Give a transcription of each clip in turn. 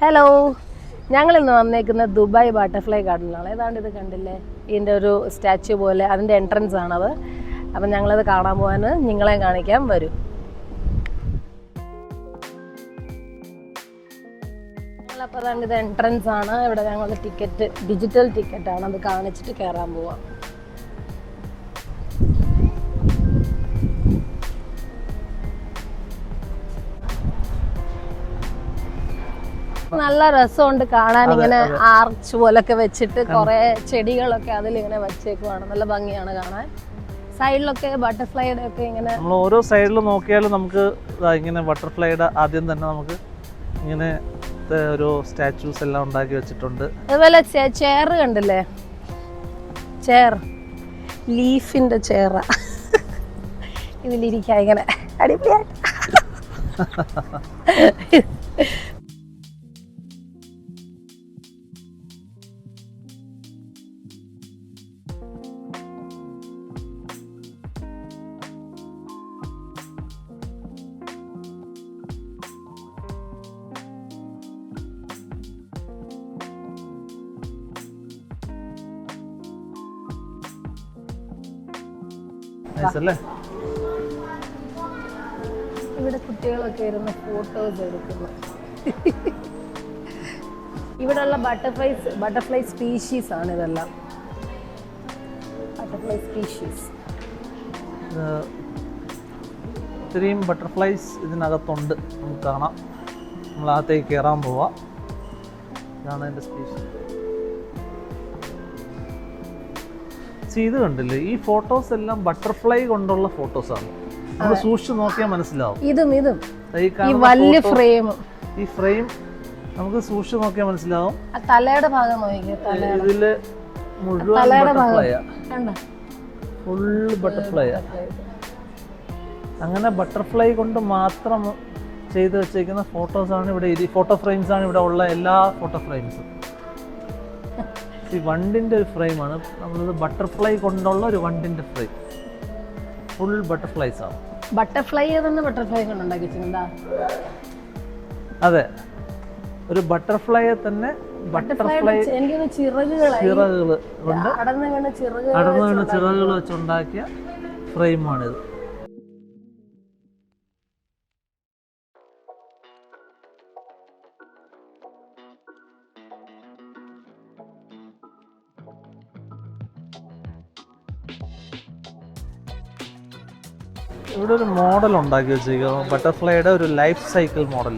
Hello, ഞങ്ങളിന്ന് വന്നേക്കുന്നത് Dubai butterfly ഗാർഡനിലാണ്. ഏതാണ്ട് ഇത് കണ്ടില്ലേ, ഇതിൻ്റെ ഒരു സ്റ്റാച്യു പോലെ, അതിൻ്റെ എൻട്രൻസ് ആണത്. അപ്പം ഞങ്ങളത് കാണാൻ പോകാൻ നിങ്ങളെ കാണിക്കാൻ വരും. ഞങ്ങളപ്പോൾ അതാണ്ട് ഇത് എൻട്രൻസ് ആണ്. ഇവിടെ ഞങ്ങൾ ടിക്കറ്റ്, ഡിജിറ്റൽ ടിക്കറ്റാണ്, അത് കാണിച്ചിട്ട് കയറാൻ പോവാം. നല്ല രസമുണ്ട് കാണാൻ. ഇങ്ങനെ ആർച്ച് പോലൊക്കെ വെച്ചിട്ട് കുറെ ചെടികളൊക്കെ അതിലിങ്ങനെ വെച്ചേക്കുവാണ്. നല്ല ഭംഗിയാണ് കാണാൻ. സൈഡിലൊക്കെ ബട്ടർഫ്ലൈയുടെ ഒക്കെ ഇങ്ങനെ നമ്മൾ ഓരോ സൈഡിൽ നോക്കിയാലും നമുക്ക് ഇങ്ങനെ ബട്ടർഫ്ലൈയുടെ ആദ്യം തന്നെ നമുക്ക് ഇങ്ങനെ ഒരു സ്റ്റാച്യൂസ് എല്ലാം ഉണ്ടാക്കി വെച്ചിട്ടുണ്ട്. അതുപോലെ ചെയർ കണ്ടില്ലേ, ചെയർ ലീഫിന്റെ ചെയറാ. ഇതിലിരിക്കാം ഇങ്ങനെ അടിപൊളിയായിട്ട്. ഇവിടെ കുട്ടികളൊക്കെ ഇരുന്ന് ഫോട്ടോസ് എടുക്കുന്നു. ഇവിടെയുള്ള ബട്ടർഫ്ലൈ സ്പീഷീസ് ആണ് ഇതെല്ലാം. Butterfly species. ഇത്രയും ബട്ടർഫ്ലൈസ് ഇതിനകത്തുണ്ട്, നമുക്ക് കാണാം. നമ്മളകത്തേക്ക് കയറാൻ പോവാം. ഇതാണ് അതിൻ്റെ സ്പീഷീസ്. ഇത് കണ്ടില്ലേ, ഈ ഫോട്ടോസ് എല്ലാം ബട്ടർഫ്ലൈ കൊണ്ടുള്ള ഫോട്ടോസാണ്. നമ്മൾ സൂക്ഷിച്ച് നോക്കിയാൽ മനസ്സിലാവും. ഈ വലിയ ഫ്രെയിം, ഈ ഫ്രെയിം നമുക്ക് സൂക്ഷിച്ച് നോക്കിയാൽ മനസ്സിലാവും. തലയുടെ ഭാഗം ഇതില് മുഴുവൻ ബട്ടർഫ്ലൈയാ, ഫുള്ള് ബട്ടർഫ്ലൈയാ. അങ്ങനെ ബട്ടർഫ്ലൈ കൊണ്ട് മാത്രം ചെയ്ത് വെച്ചേക്കുന്ന ഫോട്ടോസാണ് ഇവിടെ. ഫോട്ടോ ഫ്രെയിംസ് ആണ് ഇവിടെ ഉള്ള എല്ലാ ഫോട്ടോ ഫ്രെയിംസും. ഈ വണ്ടിൻ്റെ ഒരു ഫ്രെയിമാണ് നമ്മളത്, ബട്ടർഫ്ലൈ കൊണ്ടുള്ള ഒരു വണ്ടിൻ്റെ ഫ്രെയിം. ഫുൾ ബട്ടർഫ്ലൈസ് ആണ്. ബട്ടർഫ്ലൈ തന്നെ ബട്ടർഫ്ലൈ കൊണ്ട് ഉണ്ടാക്കി വെച്ചിട്ടുണ്ടാ? അതെ, ഒരു ബട്ടർഫ്ലൈയെ തന്നെ ബട്ടർഫ്ലൈ ചിറകുകൾ കൊണ്ട് അടർന്നു വീണ ചിറകുകൾ വെച്ചുണ്ടാക്കിയ ഫ്രെയിമാണിത്. ഇവിടെ ഒരു മോഡൽ ഉണ്ടാക്കി വെച്ചിരിക്കുന്നത്, ബട്ടർഫ്ലൈയുടെ ഒരു ലൈഫ് സൈക്കിൾ മോഡൽ.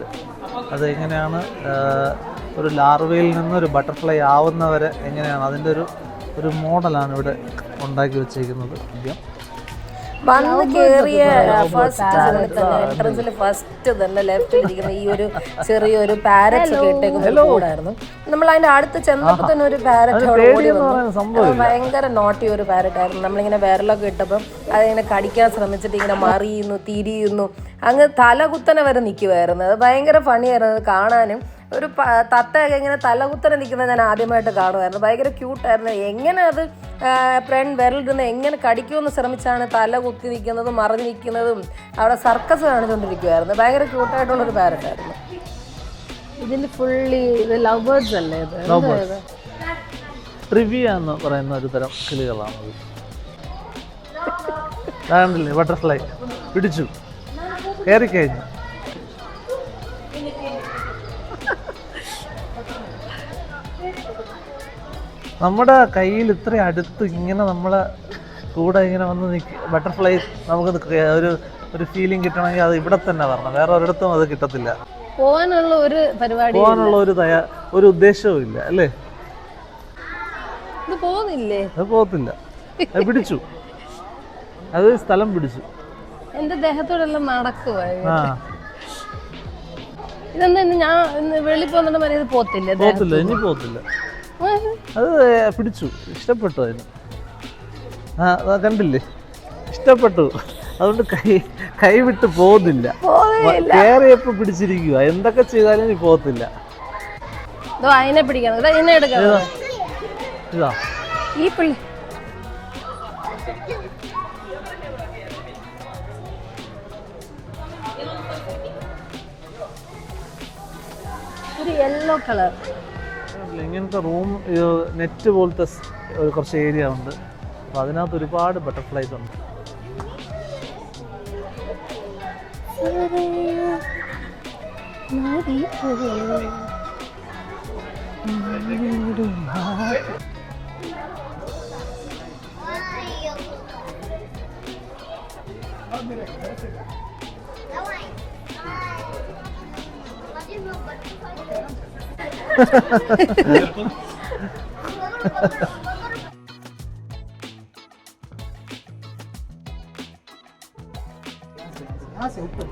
അത് എങ്ങനെയാണ് ഒരു ലാർവയിൽ നിന്ന് ഒരു ബട്ടർഫ്ലൈ ആവുന്നവരെ എങ്ങനെയാണ്, അതിൻ്റെ ഒരു മോഡലാണ് ഇവിടെ ഉണ്ടാക്കി വെച്ചിരിക്കുന്നത്. ആദ്യം വന്ന് കേറിയ ഫസ്റ്റ് തന്നെ ലെഫ്റ്റിലിരിക്കുന്ന ഈ ഒരു ചെറിയൊരു പാരറ്റ് ഒക്കെ ഇട്ടേക്കുന്ന കൂടായിരുന്നു. നമ്മൾ അതിന്റെ അടുത്ത് ചെന്നപ്പോ തന്നെ ഒരു പാരറ്റ് ഓടി വന്നു. ഭയങ്കര നോട്ടി ഒരു പാരറ്റ് ആയിരുന്നു. നമ്മളിങ്ങനെ വിരലൊക്കെ ഇട്ടപ്പം അതിങ്ങനെ കടിക്കാൻ ശ്രമിച്ചിട്ട് ഇങ്ങനെ മറിയുന്നു, തിരിയുന്നു, അങ്ങ് തലകുത്തനെ വരെ നിൽക്കുമായിരുന്നു. അത് ഭയങ്കര ഫണിയായിരുന്നു അത് കാണാനും. ഒരു തത്തയൊക്കെ ഇങ്ങനെ തലകുത്തനെ നിൽക്കുന്നത് ഞാൻ ആദ്യമായിട്ട് കാണുമായിരുന്നു. ഭയങ്കര ക്യൂട്ടായിരുന്നു. എങ്ങനെ അത് വിരലിരുന്ന് എങ്ങനെ കടിക്കുമെന്ന് ശ്രമിച്ചാണ് തല കുത്തി നിൽക്കുന്നതും മറിഞ്ഞ് നിൽക്കുന്നതും. അവിടെ സർക്കസ് കാണിച്ചുകൊണ്ടിരിക്കുമായിരുന്നു. ഭയങ്കര ക്യൂട്ടായിട്ടുള്ളൊരു പാരറ്റായിരുന്നു. ഇതിൽ ഫുള്ളി ഇത് ലവ് ബേർഡ്സ് അല്ലേ? ഇത് ട്രിവിയ എന്ന് പറയുന്ന ഒരു തരം കിളികളാണ്. കണ്ടില്ലേ, ബട്ടർഫ്ലൈ പിടിച്ചു കയറിക്കഴിഞ്ഞു. നമ്മുടെ കയ്യിൽ ഇത്ര അടുത്ത് ഇങ്ങനെ നമ്മളെ കൂടെ ഇങ്ങനെ വന്ന് ബട്ടർഫ്ലൈ നമുക്ക് ഒരു ഫീലിംഗ് കിട്ടണമെങ്കിൽ അത് ഇവിടെ തന്നെ വരണം. വേറെ ഒരിടത്തും അത് കിട്ടത്തില്ല. പോകാനുള്ള ഒരു പരിപാടി, പോകാനുള്ള ഒരു ഉദ്ദേശവും ഇല്ല അല്ലേ? അത് പോകത്തില്ല. അത് പിടിച്ചു, അത് സ്ഥലം പിടിച്ചു. എന്റെ ദേഹത്തോടെല്ലാം നടക്കുവായി. ഇതെന്താ ഞാൻ വെളി പോകുന്നുണ്ട്, ഇത് പോകത്തില്ല, ഇനി പോകത്തില്ല. അത് പിടിച്ചു, ഇഷ്ടപ്പെട്ടു അതിന്. കണ്ടില്ലേ, ഇഷ്ടപ്പെട്ടു. അതുകൊണ്ട് കൈ വിട്ട് പോകുന്നില്ല. കയറിയപ്പോ പിടിച്ചിരിക്കുക. എന്തൊക്കെ ചെയ്താലും ഇനി പോകത്തില്ല. അതിനെ പിടിക്കണം. ഇതാ ഈ പിള്ളി ഒരു ഒരു യെല്ലോ കളർ. ഇങ്ങനത്തെ റൂം നെറ്റ് പോലത്തെ കുറച്ച് ഏരിയ ഉണ്ട്. അപ്പോൾ അതിനകത്ത് ഒരുപാട് ബട്ടർഫ്ലൈസ് ഉണ്ട്.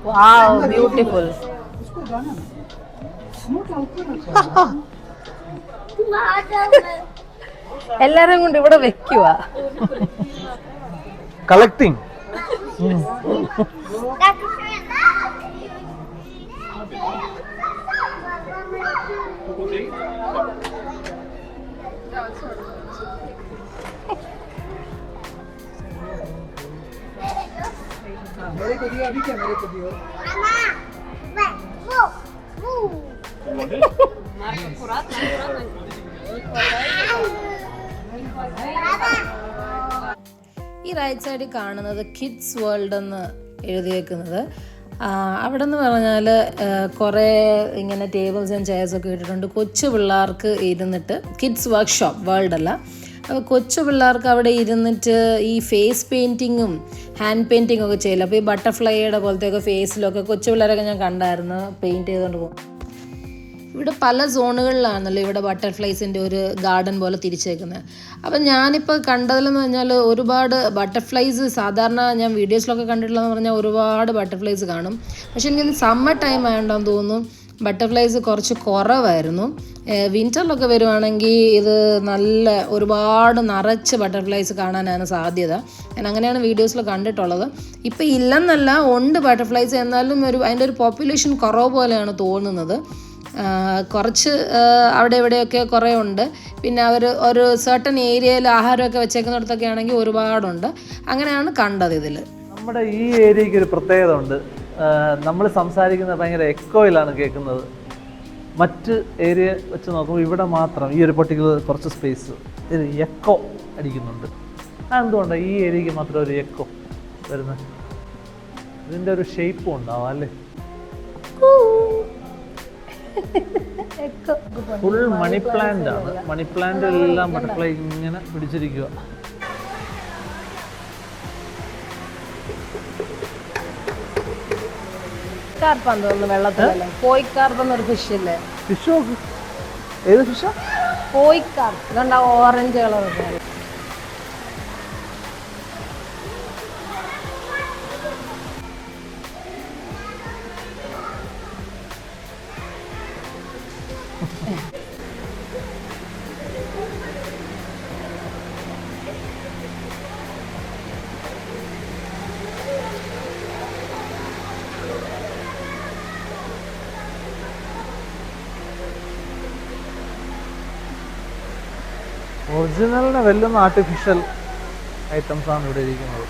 Wow, beautiful. എല്ലാരും കൊണ്ട് ഇവിടെ വെക്കുക. കളക്ടിങ്. ഈ റൈറ്റ് സൈഡിൽ കാണുന്നത് കിഡ്സ് വേൾഡ് എന്ന് എഴുതിയേക്കുന്നത്. അവിടെ നിന്ന് പറഞ്ഞാൽ കുറേ ഇങ്ങനെ ടേബിൾസ് ആൻഡ് ചെയർസൊക്കെ ഇട്ടിട്ടുണ്ട്. കൊച്ചു പിള്ളേർക്ക് ഇരുന്നിട്ട്, കിഡ്സ് വർക്ക്ഷോപ്പ്, വേൾഡ് അല്ല. അപ്പോൾ കൊച്ചു പിള്ളേർക്ക് അവിടെ ഇരുന്നിട്ട് ഈ ഫേസ് പെയിൻറ്റിങ്ങും ഹാൻഡ് പെയിൻറ്റിങ്ങും ഒക്കെ ചെയ്യില്ല. അപ്പോൾ ഈ ബട്ടർഫ്ലൈയുടെ പോലത്തെയൊക്കെ ഫേസിലൊക്കെ കൊച്ചു പിള്ളേരൊക്കെ ഞാൻ കണ്ടായിരുന്നു പെയിൻറ്റ് ചെയ്തുകൊണ്ട് പോകും. ഇവിടെ പല സോണുകളിലാണല്ലോ ഇവിടെ ബട്ടർഫ്ലൈസിൻ്റെ ഒരു ഗാർഡൻ പോലെ തിരിച്ചേക്കുന്നത്. അപ്പം ഞാനിപ്പോൾ കണ്ടതിലെന്ന് പറഞ്ഞാൽ ഒരുപാട് ബട്ടർഫ്ലൈസ്, സാധാരണ ഞാൻ വീഡിയോസിലൊക്കെ കണ്ടിട്ടുള്ളതെന്ന് പറഞ്ഞാൽ ഒരുപാട് ബട്ടർഫ്ലൈസ് കാണും. പക്ഷേ എനിക്കിത് സമ്മർ ടൈം ആയതുകൊണ്ടാന്ന് തോന്നുന്നു ബട്ടർഫ്ലൈസ് കുറച്ച് കുറവായിരുന്നു. വിൻ്ററിലൊക്കെ വരുവാണെങ്കിൽ ഇത് നല്ല ഒരുപാട് നിറച്ച് ബട്ടർഫ്ലൈസ് കാണാനാണ് സാധ്യത. ഞാൻ അങ്ങനെയാണ് വീഡിയോസിൽ കണ്ടിട്ടുള്ളത്. ഇപ്പോൾ ഇല്ലെന്നല്ല, ഉണ്ട് ബട്ടർഫ്ലൈസ്, എന്നാലും അതിൻ്റെ ഒരു പോപ്പുലേഷൻ കുറവ് പോലെയാണ് തോന്നുന്നത്. കുറച്ച് അവിടെ ഇവിടെയൊക്കെ കുറേ ഉണ്ട്. പിന്നെ അവർ ഒരു സർട്ടൻ ഏരിയയിൽ ആഹാരമൊക്കെ വെച്ചേക്കുന്നിടത്തൊക്കെ ആണെങ്കിൽ ഒരുപാടുണ്ട്. അങ്ങനെയാണ് കണ്ടത്. ഇതിൽ നമ്മുടെ ഈ ഏരിയയ്ക്ക് ഒരു പ്രത്യേകത ഉണ്ട്. നമ്മൾ സംസാരിക്കുന്നത് ഭയങ്കര എക്കോയിലാണ് കേൾക്കുന്നത്. മറ്റ് ഏരിയ വെച്ച് നോക്കുമ്പോൾ ഇവിടെ മാത്രം ഈ ഒരു പർട്ടിക്കുലർ കുറച്ച് സ്പേസ് ഇത് എക്കോ അടിക്കുന്നുണ്ട്. അതെന്തുകൊണ്ടാണ് ഈ ഏരിയയ്ക്ക് മാത്രം ഒരു എക്കോ വരുന്നത്? ഇതിൻ്റെ ഒരു ഷേപ്പും ഉണ്ടാവും അല്ലേ? ഫുൾ മണി പ്ലാന്റ് ആണ്. മണി പ്ലാന്റ് എല്ലാം ബട്ടർഫ്ലൈ ഇങ്ങനെ പിടിച്ചിരിക്കുക. കാർപ്പാന്ന് തോന്നുന്നു വെള്ളത്തിലല്ലേ. പോയിക്കാർപ്പ് എന്നൊരു ഫിഷ് ഇല്ലേ? ഫിഷോ? ഏത് ഫിഷാ? പോയിക്കാർപ്പ്. ഇതുണ്ടാവും ഓറഞ്ച് കളർ. ഒറിജിനലിനെ വെല്ലുന്ന ആർട്ടിഫിഷ്യൽ ഐറ്റംസാണ് ഇവിടെ ഇരിക്കുന്നത്.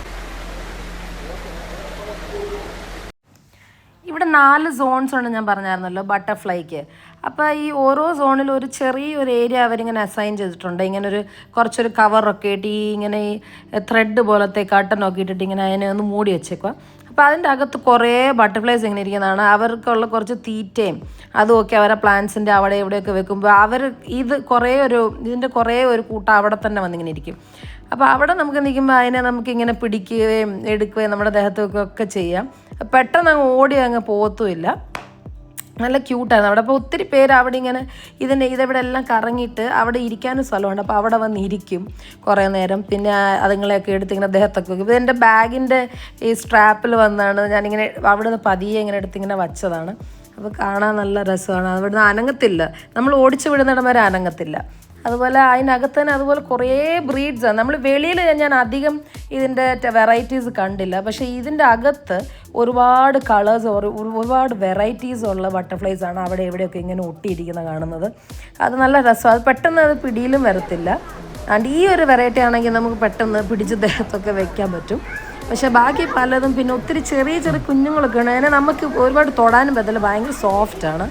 ഇവിടെ 4 സോൺസ് ഉണ്ട് ഞാൻ പറഞ്ഞായിരുന്നല്ലോ ബട്ടർഫ്ലൈക്ക്. അപ്പോൾ ഈ ഓരോ സോണിലും ഒരു ചെറിയൊരു ഏരിയ അവരിങ്ങനെ അസൈൻ ചെയ്തിട്ടുണ്ട്. ഇങ്ങനെ കുറച്ചൊരു കവറൊക്കെ ഇട്ട് ഇങ്ങനെ ഈ ത്രെഡ് പോലത്തെ കട്ടനൊക്കെ ഇട്ടിട്ട് ഇങ്ങനെ അതിനെ ഒന്ന് മൂടി വെച്ചേക്കുക. അപ്പോൾ അതിൻ്റെ അകത്ത് കുറേ ബട്ടർഫ്ലൈസ് ഇങ്ങനെ ഇരിക്കുന്നതാണ്. അവർക്കുള്ള കുറച്ച് തീറ്റയും അതുമൊക്കെ അവരെ പ്ലാന്റ്സിൻ്റെ അവിടെ എവിടെയൊക്കെ വെക്കുമ്പോൾ ഇതിൻ്റെ കുറേ ഒരു കൂട്ടം അവിടെ തന്നെ വന്നിങ്ങനെ ഇരിക്കും. അപ്പോൾ അവിടെ നമുക്ക് നിൽക്കുമ്പോൾ അതിനെ നമുക്കിങ്ങനെ പിടിക്കുകയും എടുക്കുകയും നമ്മുടെ ദേഹത്തൊക്കെ ചെയ്യാം. പെട്ടെന്ന് അങ്ങ് ഓടി അങ്ങ് പോകത്തുമില്ല. നല്ല ക്യൂട്ടായിരുന്നു അവിടെ. അപ്പോൾ ഒത്തിരി പേര് അവിടെ ഇങ്ങനെ ഇതെവിടെ എല്ലാം കറങ്ങിയിട്ട് അവിടെ ഇരിക്കാനും സ്ഥലമുണ്ട്. അപ്പോൾ അവിടെ വന്ന് ഇരിക്കും കുറേ നേരം. പിന്നെ അതുങ്ങളെയൊക്കെ എടുത്ത് ഇങ്ങനെ ദേഹത്തൊക്കെ വെക്കും. ഇത് എൻ്റെ ബാഗിൻ്റെ ഈ സ്ട്രാപ്പിൽ വന്നാണ് ഞാനിങ്ങനെ അവിടെ നിന്ന് പതിയെ ഇങ്ങനെ എടുത്തിങ്ങനെ വച്ചതാണ്. അപ്പോൾ കാണാൻ നല്ല രസമാണ്. അവിടുന്ന് അനങ്ങത്തില്ല, നമ്മൾ ഓടിച്ചു വിടുന്നിടം വരെ അനങ്ങത്തില്ല. അതുപോലെ അതിനകത്ത് തന്നെ അതുപോലെ കുറേ ബ്രീഡ്സാണ്. നമ്മൾ വെളിയിൽ ഞാൻ അധികം ഇതിൻ്റെ വെറൈറ്റീസ് കണ്ടില്ല. പക്ഷേ ഇതിൻ്റെ അകത്ത് ഒരുപാട് കളേഴ്സ്, ഒരുപാട് വെറൈറ്റീസ് ഉള്ള ബട്ടർഫ്ലൈസാണ് അവിടെ എവിടെയൊക്കെ ഇങ്ങനെ ഒട്ടിയിരിക്കുന്ന കാണുന്നത്. അത് നല്ല രസമാണ്. അത് പെട്ടെന്ന് അത് പിടിയിലും വരത്തില്ല. ആൻഡ് ഈ ഒരു വെറൈറ്റി ആണെങ്കിൽ നമുക്ക് പെട്ടെന്ന് പിടിച്ച് ദേഹത്തൊക്കെ വെക്കാൻ പറ്റും. പക്ഷേ ബാക്കി പലതും പിന്നെ ഒത്തിരി ചെറിയ ചെറിയ കുഞ്ഞുങ്ങളൊക്കെ ഉണ്ട്. അതിനെ നമുക്ക് ഒരുപാട് തൊടാനും പറ്റില്ല, ഭയങ്കര സോഫ്റ്റാണ്.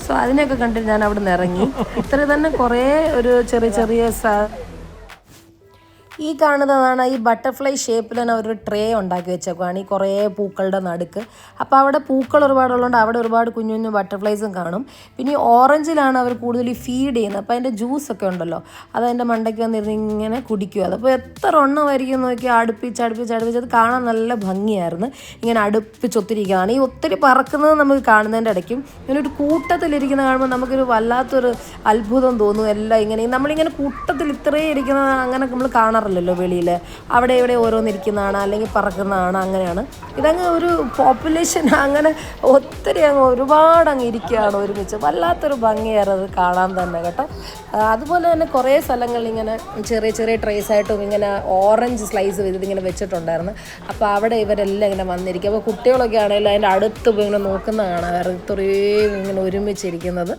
സോ അതിനെയൊക്കെ കണ്ടിട്ട് ഞാൻ അവിടെ നിന്ന് ഇറങ്ങി. ഇത്ര തന്നെ കുറേ ഒരു ചെറിയ ചെറിയ ഈ കാണുന്നതാണ് ഈ ബട്ടർഫ്ലൈ ഷേപ്പിൽ തന്നെ ഒരു ട്രേ ഉണ്ടാക്കി വെച്ചേക്കുവാണ് ഈ കുറേ പൂക്കളുടെ നടുക്ക്. അപ്പോൾ അവിടെ പൂക്കൾ ഒരുപാടുള്ളതുകൊണ്ട് അവിടെ ഒരുപാട് കുഞ്ഞു കുഞ്ഞു ബട്ടർഫ്ലൈസും കാണും. പിന്നെ ഈ ഓറഞ്ചിലാണ് അവർ കൂടുതൽ ഈ ഫീഡ് ചെയ്യുന്നത്. അപ്പോൾ അതിൻ്റെ ജ്യൂസൊക്കെ ഉണ്ടല്ലോ അത് അതിൻ്റെ മണ്ടയ്ക്ക് വന്നിരുന്ന് ഇങ്ങനെ കുടിക്കുക. അതപ്പോൾ എത്ര എണ്ണമായിരിക്കും നോക്കി അടുപ്പിച്ച് അത് കാണാൻ നല്ല ഭംഗിയായിരുന്നു. ഇങ്ങനെ അടുപ്പിച്ചൊത്തിരിക്കുകയാണ്. ഈ ഒത്തിരി പറക്കുന്നത് നമുക്ക് കാണുന്നതിൻ്റെ ഇടയ്ക്കും ഇങ്ങനെ ഒരു കൂട്ടത്തിലിരിക്കുന്ന കാണുമ്പോൾ നമുക്കൊരു വല്ലാത്തൊരു അത്ഭുതം തോന്നും. എല്ലാം ഇങ്ങനെ നമ്മളിങ്ങനെ കൂട്ടത്തിൽ ഇത്രയും ഇരിക്കുന്നത് അങ്ങനെ നമ്മൾ കാണാറില്ല വെളിയിൽ. അവിടെ ഇവിടെ ഓരോന്നിരിക്കുന്നതാണ് അല്ലെങ്കിൽ പറക്കുന്നതാണ്. അങ്ങനെയാണ് ഇതങ്ങ് ഒരു പോപ്പുലേഷൻ അങ്ങനെ ഒത്തിരി ഒരുപാട് അങ്ങ് ഇരിക്കുകയാണ് ഒരുമിച്ച്. വല്ലാത്തൊരു ഭംഗിയായിരുന്നു അത് കാണാൻ തന്നെ കേട്ടോ. അതുപോലെ തന്നെ കുറേ സ്ഥലങ്ങളിൽ ഇങ്ങനെ ചെറിയ ചെറിയ ട്രേസ് ആയിട്ടും ഇങ്ങനെ ഓറഞ്ച് സ്ലൈസ് ചെയ്തിട്ട് ഇങ്ങനെ വെച്ചിട്ടുണ്ടായിരുന്നു. അപ്പോൾ അവിടെ ഇവരെല്ലാം ഇങ്ങനെ വന്നിരിക്കും. അപ്പോൾ കുട്ടികളൊക്കെ ആണെങ്കിലും അതിൻ്റെ അടുത്ത് പോയി ഇങ്ങനെ നോക്കുന്നതാണ് വേറെ ഇത്രയും ഇങ്ങനെ ഒരുമിച്ചിരിക്കുന്നത്.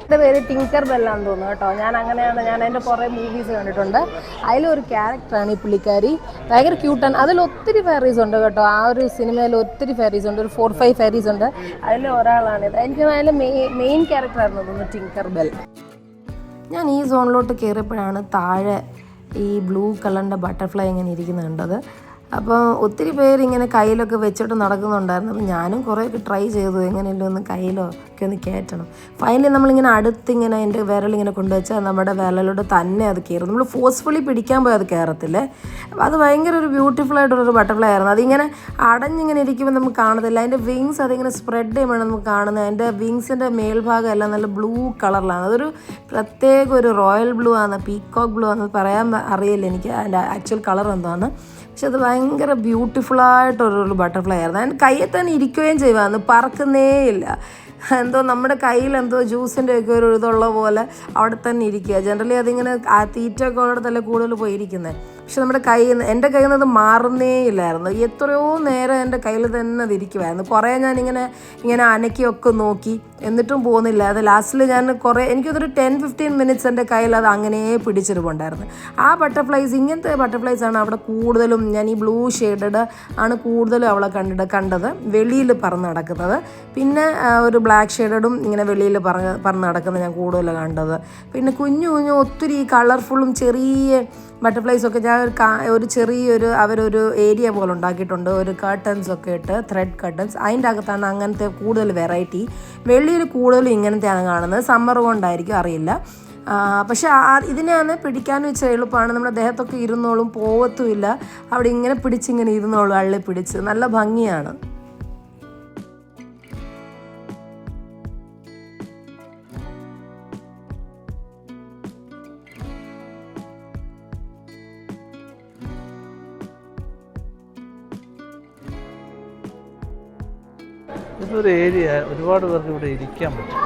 എൻ്റെ പേര് ടിങ്കർ ബെല്ലാന്ന് തോന്നുന്നു കേട്ടോ. ഞാൻ അതിൻ്റെ കുറേ മൂവീസ് കണ്ടിട്ടുണ്ട്. അതിലൊരു ക്യാരക്ടറാണ് ഈ പുള്ളിക്കാരി. ഭയങ്കര ക്യൂട്ടാണ്. അതിൽ ഒത്തിരി ഫെയറീസ് ഉണ്ട് കേട്ടോ. ആ ഒരു സിനിമയിൽ ഒത്തിരി ഫെയറീസ് ഉണ്ട്. ഒരു 4-5 ഫെയറീസ് ഉണ്ട്. അതിൽ ഒരാളാണിത്. എനിക്ക് അതിൽ മെയിൻ ക്യാരക്ടറായിരുന്നു തോന്നുന്നു ടിങ്കർ ബെൽ. ഞാൻ ഈ സോണിലോട്ട് കയറിയപ്പോഴാണ് താഴെ ഈ ബ്ലൂ കളറിൻ്റെ ബട്ടർഫ്ലൈ ഇങ്ങനെ ഇരിക്കുന്നത് കണ്ടത്. അപ്പോൾ ഒത്തിരി പേരിങ്ങനെ കയ്യിലൊക്കെ വെച്ചിട്ട് നടക്കുന്നുണ്ടായിരുന്നു. അപ്പോൾ ഞാനും കുറേയൊക്കെ ട്രൈ ചെയ്തു എങ്ങനെയല്ലോ ഒന്ന് കയ്യിലോ ഒക്കെ ഒന്ന് കയറ്റണം. ഫൈനലി നമ്മളിങ്ങനെ അടുത്തിങ്ങനെ എൻ്റെ വിരലിങ്ങനെ കൊണ്ടുവച്ചാൽ നമ്മുടെ വിരലോട്ട് തന്നെ അത് കയറും. നമ്മൾ ഫോഴ്സ്ഫുള്ളി പിടിക്കാൻ പോയി അത് കയറത്തില്ലേ. അപ്പോൾ അത് ഭയങ്കര ഒരു ബ്യൂട്ടിഫുൾ ആയിട്ടുള്ളൊരു ബട്ടർഫ്ലൈ ആയിരുന്നു. അതിങ്ങനെ അടഞ്ഞിങ്ങനെ ഇരിക്കുമ്പോൾ നമുക്ക് കാണത്തില്ല. അതിൻ്റെ വിങ്സ് അതിങ്ങനെ സ്പ്രെഡ് ചെയ്യുമ്പോഴാണ് നമുക്ക് കാണുന്നത്. അതിൻ്റെ വിങ്സിൻ്റെ മേൽഭാഗം എല്ലാം നല്ല ബ്ലൂ കളറിലാണ്. അതൊരു പ്രത്യേക ഒരു റോയൽ ബ്ലൂ ആണ്, പീക്കോക്ക് ബ്ലൂ ആണെന്ന് പറയാൻ അറിയില്ല എനിക്ക് അതിൻ്റെ ആക്ച്വൽ കളർ എന്താണ്. പക്ഷെ അത് ഭയങ്കര ബ്യൂട്ടിഫുള്ളായിട്ടൊരു ബട്ടർഫ്ലൈ ആയിരുന്നു. അതിന് കയ്യിൽ തന്നെ ഇരിക്കുകയും ചെയ്യുമായിരുന്നു, പറക്കുന്നേ ഇല്ല. എന്തോ നമ്മുടെ കയ്യിൽ എന്തോ ജ്യൂസിൻ്റെ ഒക്കെ ഒരു ഇതുള്ള പോലെ അവിടെ തന്നെ ഇരിക്കുക. ജനറലി അതിങ്ങനെ ആ തീറ്റയൊക്കെ ഉള്ളിടത്തല്ലേ കൂടുതൽ പോയിരിക്കുന്നത്. പക്ഷെ നമ്മുടെ എൻ്റെ കയ്യിൽ നിന്ന് അത് മാറുന്നേ ഇല്ലായിരുന്നു. എത്രയോ നേരം എൻ്റെ കയ്യിൽ തന്നെ അത് ഇരിക്കുമായിരുന്നു. കുറേ ഞാനിങ്ങനെ അനക്കിയൊക്കെ നോക്കി എന്നിട്ടും പോകുന്നില്ല. അത് ലാസ്റ്റിൽ ഞാൻ എനിക്കതൊരു 10-15 മിനിറ്റ്സ് എൻ്റെ കയ്യിൽ അത് അങ്ങനെ പിടിച്ചിരിപ്പുണ്ടായിരുന്നു. ആ ബട്ടർഫ്ലൈസ് ഇങ്ങനത്തെ ബട്ടർഫ്ലൈസാണ് അവിടെ കൂടുതലും. ഞാൻ ഈ ബ്ലൂ ഷെയ്ഡഡ് ആണ് കൂടുതലും അവളെ കണ്ടത് വെളിയിൽ പറന്ന് നടക്കുന്നത്. പിന്നെ ഒരു ബ്ലാക്ക് ഷെയ്ഡഡും ഇങ്ങനെ വെളിയിൽ പറന്ന് നടക്കുന്നത് ഞാൻ കൂടുതൽ കണ്ടത്. പിന്നെ കുഞ്ഞു ഒത്തിരി കളർഫുള്ളും ചെറിയ ബട്ടർഫ്ലൈസൊക്കെ ഞാൻ ഒരു ചെറിയൊരു അവരൊരു ഏരിയ പോലെ ഉണ്ടാക്കിയിട്ടുണ്ട്. ഒരു കർട്ടൻസൊക്കെ ഇട്ട് ത്രെഡ് കർട്ടൻസ്. അതിൻ്റെ അകത്താണ് അങ്ങനത്തെ കൂടുതൽ വെറൈറ്റി. വെള്ളിയിൽ കൂടുതലും ഇങ്ങനത്തെയാണ് കാണുന്നത്. സമ്മർ കൊണ്ടായിരിക്കും അറിയില്ല. പക്ഷെ ഇതിനെയാണ് പിടിക്കാനും വെച്ചാൽ എളുപ്പമാണ്. നമ്മുടെ ദേഹത്തൊക്കെ ഇരുന്നോളും, പോവത്തുമില്ല. അവിടെ ഇങ്ങനെ പിടിച്ചിങ്ങനെ ഇരുന്നോളും, അള്ളി പിടിച്ച്. നല്ല ഭംഗിയാണ്. ഇതൊരു ഏരിയ ഒരുപാട് പേർക്ക് ഇവിടെ ഇരിക്കാൻ പറ്റും.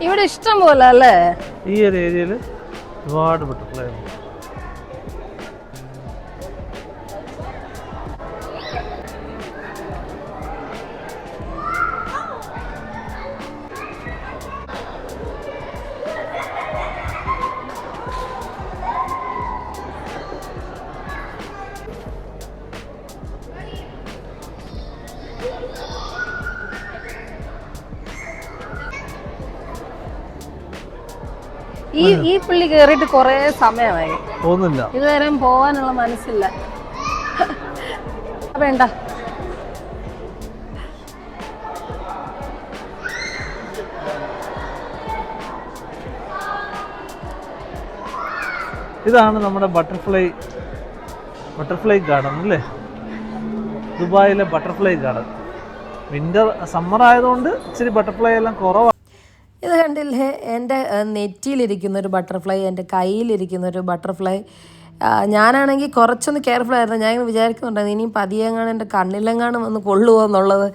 ഇവിടെ ഇഷ്ടം പോലെ അല്ലേ? ഈ ഒരു ഏരിയയിൽ ഒരുപാട് ബട്ടർഫ്ലൈ ഉണ്ട്. ഈ പുള്ളി കേറിയിട്ട് കുറെ സമയമായി. പോകുന്നില്ല, ഇതുവരെ പോവാനുള്ള മനസ്സില്ല. വേണ്ട, ഇതാണ് നമ്മുടെ ബട്ടർഫ്ലൈ ഗാർഡൻ അല്ലേ? ദുബായിലെ ബട്ടർഫ്ലൈ ഗാർഡൻ. സമ്മർ ആയതുകൊണ്ട് ഇച്ചിരി ബട്ടർഫ്ലൈ എല്ലാം കുറവാണ്. ഇത് കണ്ടില്ലേ, എൻ്റെ നെറ്റിയിലിരിക്കുന്നൊരു ബട്ടർഫ്ലൈ, എൻ്റെ കയ്യിലിരിക്കുന്നൊരു ബട്ടർഫ്ലൈ. ഞാനാണെങ്കിൽ കുറച്ചൊന്ന് കെയർഫുൾ ആയിരുന്നു. ഞാൻ ഇങ്ങനെ വിചാരിക്കുന്നുണ്ടായിരുന്നു ഇനിയും പതിയെങ്ങാനും എൻ്റെ കണ്ണിലെങ്ങാനും വന്ന് കൊള്ളുമോ എന്നുള്ളത്.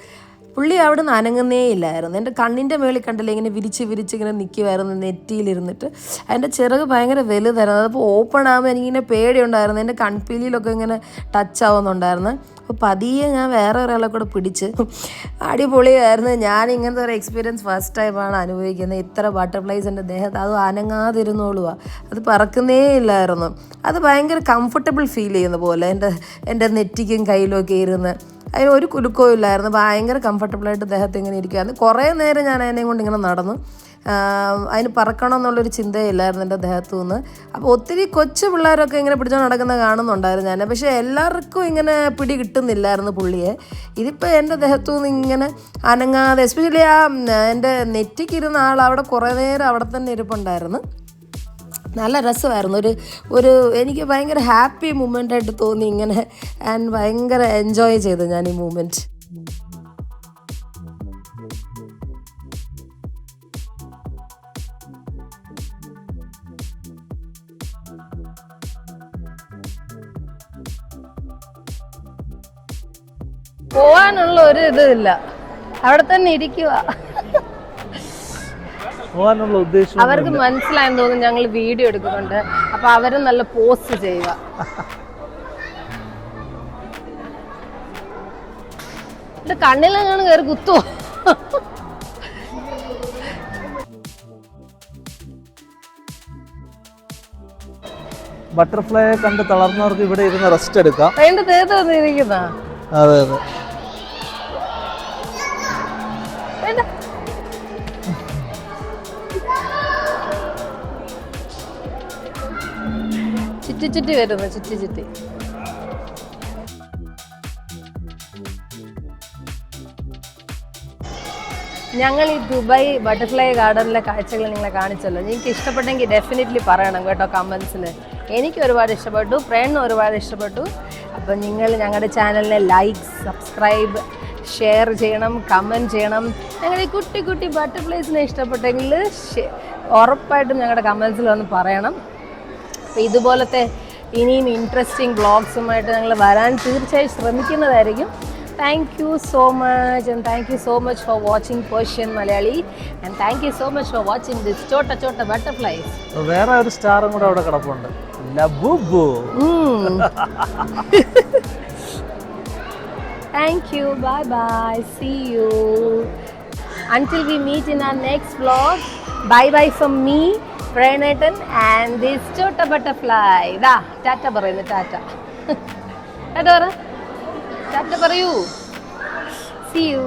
പുള്ളി അവിടെ നിന്ന് അനങ്ങുന്നേ ഇല്ലായിരുന്നു. എൻ്റെ കണ്ണിൻ്റെ മേളിൽ കണ്ടില്ല, ഇങ്ങനെ വിരിച്ച് ഇങ്ങനെ നിൽക്കുമായിരുന്നു നെറ്റിയിലിരുന്നിട്ട്. അതിൻ്റെ ചിറക് ഭയങ്കര വലുതായിരുന്നു. അതപ്പോൾ ഓപ്പൺ ആകുമ്പോൾ എനിക്കിങ്ങനെ പേടിയുണ്ടായിരുന്നു. എൻ്റെ കൺപീലിയിലൊക്കെ ഇങ്ങനെ ടച്ച് ആവുന്നുണ്ടായിരുന്നു. അപ്പോൾ പതിയെ ഞാൻ വേറെ ഒരാളെ കൂടെ പിടിച്ച് അടിപൊളിയായിരുന്നു. ഞാൻ ഇങ്ങനത്തെ ഒരു എക്സ്പീരിയൻസ് ഫസ്റ്റ് ടൈമാണ് അനുഭവിക്കുന്നത്. ഇത്ര ബട്ടർഫ്ലൈസ് എൻ്റെ ദേഹത്ത് അത് അനങ്ങാതിരുന്നോളുക, അത് പറക്കുന്നേ ഇല്ലായിരുന്നു. അത് ഭയങ്കര കംഫർട്ടബിൾ ഫീൽ ചെയ്യുന്ന പോലെ എൻ്റെ നെറ്റിക്കും കയ്യിലും ഒക്കെ ഇരുന്ന് അതിന് ഒരു കുലുക്കവും ഇല്ലായിരുന്നു. ഭയങ്കര കംഫർട്ടബിളായിട്ട് ദേഹത്ത് ഇങ്ങനെ ഇരിക്കുമായിരുന്നു. കുറേ നേരം ഞാൻ അതിനെ കൊണ്ട് ഇങ്ങനെ നടന്നു. അതിന് പറക്കണം എന്നുള്ളൊരു ചിന്തയില്ലായിരുന്നു എൻ്റെ ദേഹത്തു നിന്ന്. അപ്പോൾ ഒത്തിരി കൊച്ചു പിള്ളേരൊക്കെ ഇങ്ങനെ പിടിച്ചോണ്ട് നടക്കുന്നത് കാണുന്നുണ്ടായിരുന്നു ഞാൻ. പക്ഷേ എല്ലാവർക്കും ഇങ്ങനെ പിടി കിട്ടുന്നില്ലായിരുന്നു പുള്ളിയെ. ഇതിപ്പോൾ എൻ്റെ ദേഹത്തു നിന്ന് ഇങ്ങനെ അനങ്ങാതെ, എസ്പെഷ്യലി എൻ്റെ നെറ്റിക്കിരുന്ന ആൾ അവിടെ കുറേ നേരം അവിടെ തന്നെ ഇരിപ്പുണ്ടായിരുന്നു. നല്ല രസമായിരുന്നു. ഒരു എനിക്ക് ഭയങ്കര ഹാപ്പി മൂമെൻ്റായിട്ട് തോന്നി ഇങ്ങനെ. ആൻഡ് ഭയങ്കര എൻജോയ് ചെയ്തു ഞാൻ ഈ മൂമെൻറ്റ്. പോവാനുള്ള ഒരു ഇതില്ല, അവിടെ തന്നെ ഇരിക്കുക. പോകാനുള്ള ഉദ്ദേശം അവർക്ക് മനസ്സിലായെന്ന് തോന്നുന്നു ഞങ്ങൾ വീഡിയോ എടുക്കുന്നുണ്ട്. അപ്പൊ അവരും നല്ല പോസ്റ്റ് ചെയ്യുക. ഇത് കണ്ണിലെങ്ങാണ് കയറി കുത്തുവോ? ബട്ടർഫ്ലൈ കണ്ട് തളർന്നവർക്ക് ഇവിടെ ഇരുന്ന് റെസ്റ്റ് എടുക്കാം. അതിന്റെ ദേഹത്ത് വന്നിരിക്കുന്ന അതെ അതെ. ചുറ്റി വരുന്നു, ചുറ്റി. ഞങ്ങൾ ഈ ദുബായ് ബട്ടർഫ്ലൈ ഗാർഡനിലെ കാഴ്ചകൾ നിങ്ങളെ കാണിച്ചല്ലോ. നിങ്ങൾക്ക് ഇഷ്ടപ്പെട്ടെങ്കിൽ ഡെഫിനറ്റ്ലി പറയണം കേട്ടോ കമൻസിൽ. എനിക്ക് ഒരുപാട് ഇഷ്ടപ്പെട്ടു, പ്രേണിന് ഒരുപാട് ഇഷ്ടപ്പെട്ടു. അപ്പം നിങ്ങൾ ഞങ്ങളുടെ ചാനലിനെ ലൈക്ക്, സബ്സ്ക്രൈബ്, ഷെയർ ചെയ്യണം, കമൻറ്റ് ചെയ്യണം. ഞങ്ങളുടെ ഈ കുട്ടി കുട്ടി ബട്ടർഫ്ലൈസിനെ ഇഷ്ടപ്പെട്ടെങ്കിൽ ഉറപ്പായിട്ടും ഞങ്ങളുടെ കമൻസിൽ വന്ന് പറയണം. അപ്പോൾ ഇതുപോലത്തെ ഇനിയും ഇൻട്രസ്റ്റിംഗ് വ്ളോഗ്സുമായിട്ട് ഞങ്ങൾ വരാൻ തീർച്ചയായും ശ്രമിക്കുന്നതായിരിക്കും. Thank you so much, and thank you so much for watching Persian Malayali, and thank you so much for watching this chota butterflies. വേറെ ഒരു സ്റ്റാറും കൂടെ അവിടെ കിടപ്പുണ്ട്, Labubu. Thank you, bye, see you until we meet in our next vlog. Bye from me, Pranatan, and this chota butterfly. Da tata parayunu, tata tata tata parayu. See you.